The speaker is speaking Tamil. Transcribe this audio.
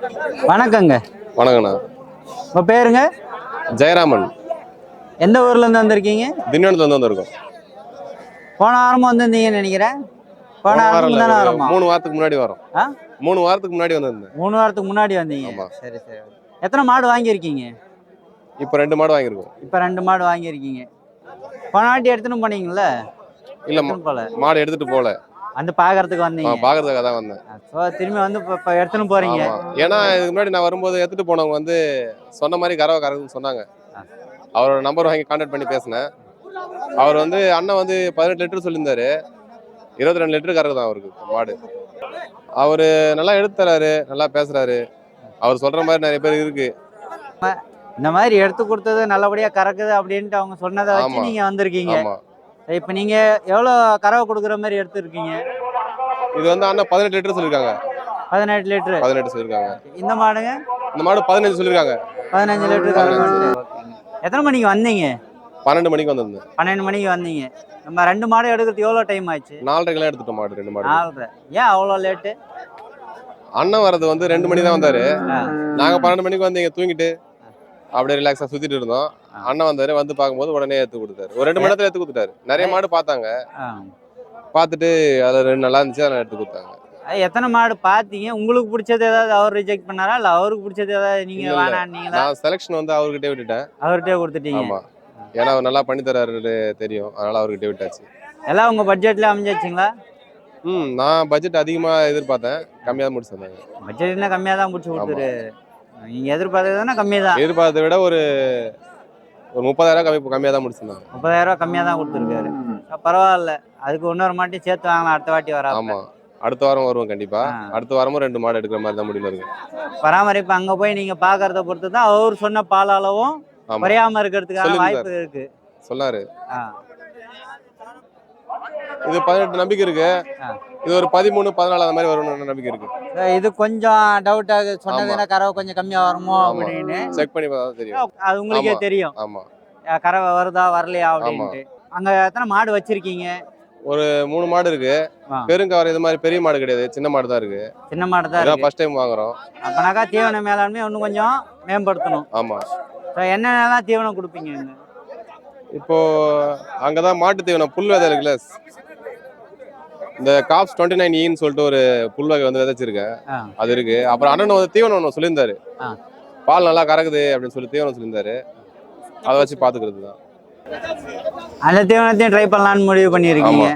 வணக்கங்க. வணக்கண்ணா. உங்க பேருங்க? ஜெயராமன். எந்த ஊர்ல இருந்து வந்திருக்கீங்க? திண்டிவனத்துல இருந்து வந்திருக்கோம். போன வாரமும் வந்திருந்தீங்கன்னு நினைக்கிறேன். போன போன வாரம் வாரம் இல்ல, முந்தான ஒரு வாரமா? 3 வாரத்துக்கு முன்னாடி வரோம். 3 வாரத்துக்கு முன்னாடி வந்திருந்தேன். 3 வாரத்துக்கு முன்னாடி வந்தீங்க. ஆமா. சரி சரி. எத்தனை மாடு வாங்கியிருக்கீங்க? இப்போ 2 மாடு வாங்கியிருக்கோம். இப்போ 2 மாடு வாங்கியிருக்கீங்க. போன வாட்டி எடுத்துன்னு போனீங்கல்ல? இல்ல, எடுத்துன்னு போல. மாடு எடுத்துட்டு போல. வந்து பார்க்கறதுக்கு வந்தீங்க. பாக்குறதுக்காக தான் வந்தேன். ஸோ திரும்பி வந்து இப்போ எடுத்துன்னு போறீங்க. ஆமா. ஏன்னா இதுக்கு முன்னாடி நான் வரும்போது எடுத்துட்டு போனவங்க வந்து சொன்ன மாதிரி கறவை கறக்குதுன்னு சொன்னாங்க. அவரோட நம்பர் வாங்கி கான்டாக்ட் பண்ணி பேசினேன். அவர் வந்து அண்ணன் வந்து 18 லிட்டர் சொல்லியிருந்தாரு. 22 லிட்டர் கறக்குதான் அவருக்கு மாடு. அவரு நல்லா எடுத்து தராரு, நல்லா பேசுறாரு. அவர் சொல்ற மாதிரி நிறைய பேர் இருக்கு. இந்த மாதிரி எடுத்து கொடுத்தது நல்லபடியா கறக்குது அப்படின்ட்டு அவங்க சொன்னதை வச்சு ஆமா. நீங்க வந்திருக்கீங்க. ஆமா. இப்போ நீங்க எவ்வளோ கறவை கொடுக்குற மாதிரி எடுத்துருக்கீங்க? இது வந்து அண்ணன் 18 லிட்டர் சொல்லியிருக்காங்க. 18 லிட்டரு. 18 சொல்லியிருக்காங்க. இந்த மாடுங்க? இந்த மாடு 15 சொல்லியிருக்காங்க. 15 லிட்டரு கறக்குது. எத்தனை மணிக்கு வந்தீங்க? 12 மணிக்கு வந்திருந்தேன். 12 மணிக்கு வந்தீங்க. நம்ம 2 மாடு எடுக்கிறதுக்கு எவ்வளோ டைம் ஆச்சு? 4:30 எடுத்துட்டோம் மாடு, 2 மாடு. 4:30. ஏன் அவ்வளோ லேட்டு? அண்ணன் வரது வந்து 2 மணி தான் வந்தாரு. நாங்க 12 மணிக்கு வந்து இங்க தூங்கிட்டு அப்படியே ரிலாக்ஸா சுத்திட்டு இருந்தோம். அண்ணன் வந்தாரு, வந்து பார்க்கும்போது உடனே எடுத்து கொடுத்தாரு. ஒரு 2 மணி நேரத்துல எடுத்து கொடுத்துட்டாரு. நிறைய மாடு பார்த்தாங்க. பார்த்துட்டு அது 2 நல்லா இருந்துச்சு, அதை எடுத்து கொடுத்தாங்க. எத்தனை மாடு பார்த்தீங்க? உங்களுக்கு பிடிச்சது ஏதாவது அவர் ரிஜெக்ட் பண்ணாரா, இல்லை அவருக்கு பிடிச்சது ஏதாவது நீங்க வேணான்னீங்களா? நான் செலக்ஷன் வந்து அவர்கிட்டே விட்டுட்டேன். அவர்கிட்டே கொடுத்துட்டீங்க. ஆமா. ஏன்னா அவர் நல்லா பண்ணி தராரு தெரியும், அதனால அவர்கிட்ட விட்டாச்சு. எல்லாம் உங்க பட்ஜெட்ல அமைஞ்சிச்சுங்களா? நான் பட்ஜெட் அதிகமா எதிர்பார்த்தேன், கம்மியா தான் முடிச்சு தந்தாங்க. பட்ஜெட்னா கம்மியா தான் முடிச்சு கொடுத்துரு. நீங்க எதிர்பார்த்ததுன்னா கம்மி தான். எதிர்பார்த்ததை விட ஒரு 30,000 கம்மியா தான் முடிச்சிருந்தாங்க. 30,000 கம்மியா தான் கொடுத்துருக்காரு. பரவாயில்ல. அதுக்கு இன்னொரு மாட்டி சேர்த்து வாங்கலாம், அடுத்த வாட்டி வரா. ஆமா. அடுத்த வாரம் வருவோம் கண்டிப்பா. அடுத்த வாரமும் 2 மாடு எடுக்கிற மாதிரி தான் முடியல இருக்கு. பராமரிப்பு அங்க போய் நீங்க பாக்குறத பொறுத்து தான் அவர் சொன்ன பால் அளவும் குறையாம இருக்கிறதுக்கான வாய்ப்பு இருக்கு. சொன்னாரு. இது 18 நம்பிக்கை இருக்கு. இது ஒரு 13, 14 அந்த மாதிரி வரும்னு நம்பிக்கை இருக்கு. இது கொஞ்சம் டவுட்டா சொன்னதுன்னா கறவை கொஞ்சம் கம்மியா வருமோ அப்படின்னு செக் பண்ணி பார்த்தா தெரியும். அது உங்களுக்கே தெரியும். ஆமா. கறவை வருதா வரலையா அப்படின்ட்டு. அங்க எத்தனை மாடு வச்சிருக்கீங்க? ஒரு 3 மாடு இருக்கு. பெருங்கவரை இது மாதிரி பெரிய மாடு கிடையாது, சின்ன மாடு தான் இருக்கு. சின்ன மாடு தான் இருக்கு. ஃபர்ஸ்ட் டைம் வாங்குறோம். அப்பனாக்கா தீவன மேலாண்மை இன்னும் கொஞ்சம் மேம்படுத்தணும். ஆமா. என்னென்னலாம் தீவனம் கொடுப்பீங்க? இப்போ அங்கதான் மாட்டு தீவனம் புல் விதை இருக்குல்ல, இந்த காப்ஸ் 29E சொல்லிட்டு ஒரு புல் வகை வந்து விதைச்சிருக்கேன், அது இருக்கு. அப்புறம் அண்ணன் வந்து தீவனம் ஒன்று சொல்லியிருந்தாரு, பால் நல்லா கறக்குது அப்படின்னு சொல்லி தீவனம் சொல்லியிருந்தாரு. அதை வச்சு பாத்துக்கிறது தான். அந்த தீவனத்தையும் ட்ரை பண்ணலான்னு முடிவு பண்ணியிருக்கீங்க.